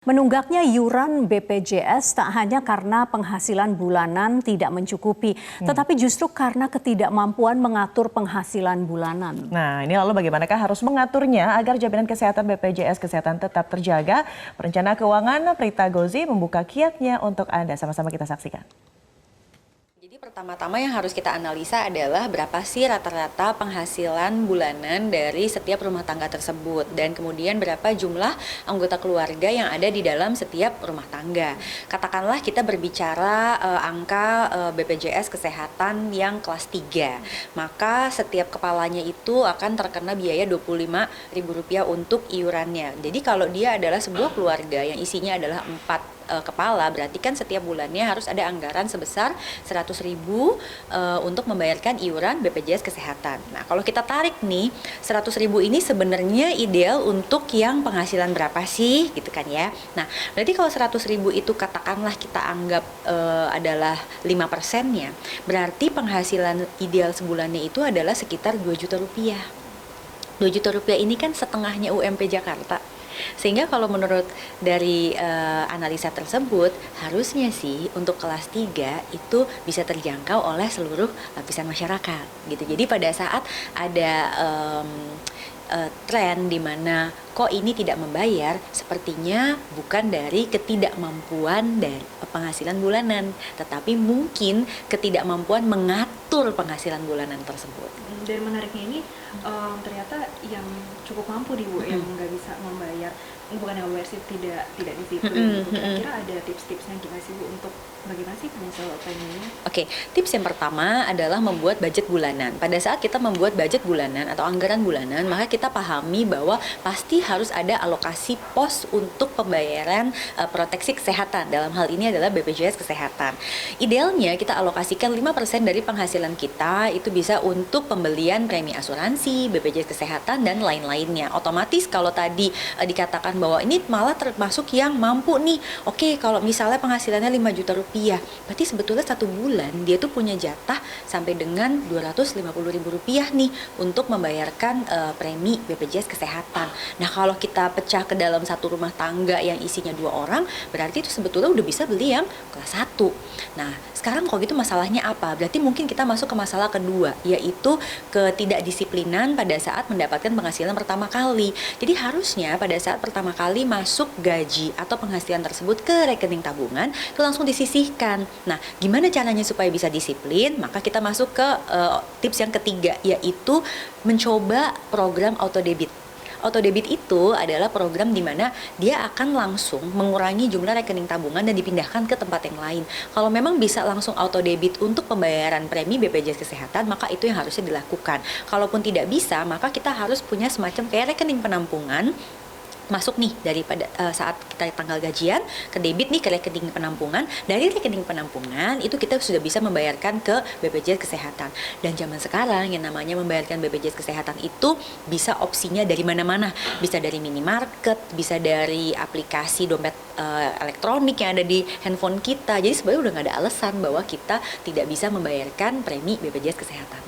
Menunggaknya iuran BPJS tak hanya karena penghasilan bulanan tidak mencukupi, tetapi justru karena ketidakmampuan mengatur penghasilan bulanan. Nah, ini lalu bagaimanakah harus mengaturnya agar jaminan kesehatan BPJS Kesehatan tetap terjaga? Perencana Keuangan Prita Gozi membuka kiatnya untuk Anda. Sama-sama kita saksikan. Jadi pertama-tama yang harus kita analisa adalah berapa sih rata-rata penghasilan bulanan dari setiap rumah tangga tersebut, dan kemudian berapa jumlah anggota keluarga yang ada di dalam setiap rumah tangga. Katakanlah kita berbicara angka BPJS Kesehatan yang kelas 3, maka setiap kepalanya itu akan terkena biaya Rp25.000 untuk iurannya. Jadi kalau dia adalah sebuah keluarga yang isinya adalah 4 kepala, berarti kan setiap bulannya harus ada anggaran sebesar 100.000 untuk membayarkan iuran BPJS Kesehatan. Nah, kalau kita tarik nih 100.000 ini sebenarnya ideal untuk yang penghasilan berapa sih gitu kan ya. Nah, berarti kalau 100.000 itu katakanlah kita anggap adalah 5%-nya, berarti penghasilan ideal sebulannya itu adalah sekitar 2 juta rupiah. 2 juta rupiah ini kan setengahnya UMP Jakarta. Sehingga kalau menurut dari analisa tersebut, harusnya sih untuk kelas 3 itu bisa terjangkau oleh seluruh lapisan masyarakat gitu. Jadi pada saat ada tren di mana kok ini tidak membayar, sepertinya bukan dari ketidakmampuan dari penghasilan bulanan, tetapi mungkin ketidakmampuan mengatur penghasilan bulanan tersebut. Dan menariknya ini ternyata yang cukup mampu nih Bu, yang nggak bisa membayar, bukan yang membayar sih, tidak disiplin. Kira-kira ada tips-tipsnya gimana sih Bu untuk bagaimana sih financial planning-nya? Oke, tips yang pertama adalah membuat budget bulanan. Pada saat kita membuat budget bulanan atau anggaran bulanan, maka kita pahami bahwa pasti harus ada alokasi pos untuk pembayaran proteksi kesehatan. Dalam hal ini adalah BPJS Kesehatan. Idealnya kita alokasikan 5% dari penghasilan kita itu bisa untuk pembelian premi asuransi, BPJS Kesehatan, dan lain-lainnya. Otomatis kalau tadi dikatakan bahwa ini malah termasuk yang mampu nih. Oke, kalau misalnya penghasilannya 5 juta rupiah, berarti sebetulnya satu bulan dia tuh punya jatah sampai dengan Rp250.000 nih untuk membayarkan premi BPJS Kesehatan. Nah, kalau kita pecah ke dalam satu rumah tangga yang isinya 2 orang, berarti itu sebetulnya udah bisa beli yang kelas 1. Nah, sekarang kalau gitu masalahnya apa? Berarti mungkin kita masuk ke masalah kedua, yaitu ketidakdisiplinan pada saat mendapatkan penghasilan pertama kali. Jadi harusnya pada saat pertama kali masuk gaji atau penghasilan tersebut ke rekening tabungan, itu langsung disisihkan. Nah, gimana caranya supaya bisa disiplin? Maka kita masuk ke tips yang ketiga, yaitu mencoba program auto debit. Auto debit itu adalah program di mana dia akan langsung mengurangi jumlah rekening tabungan dan dipindahkan ke tempat yang lain. Kalau memang bisa langsung auto debit untuk pembayaran premi BPJS Kesehatan, maka itu yang harusnya dilakukan. Kalaupun tidak bisa, maka kita harus punya semacam kayak rekening penampungan masuk nih daripada saat kita tanggal gajian ke debit nih ke rekening penampungan. Dari rekening penampungan itu kita sudah bisa membayarkan ke BPJS Kesehatan. Dan zaman sekarang yang namanya membayarkan BPJS Kesehatan itu bisa opsinya dari mana-mana. Bisa dari minimarket, bisa dari aplikasi dompet elektronik yang ada di handphone kita. Jadi sebenarnya udah nggak ada alasan bahwa kita tidak bisa membayarkan premi BPJS Kesehatan.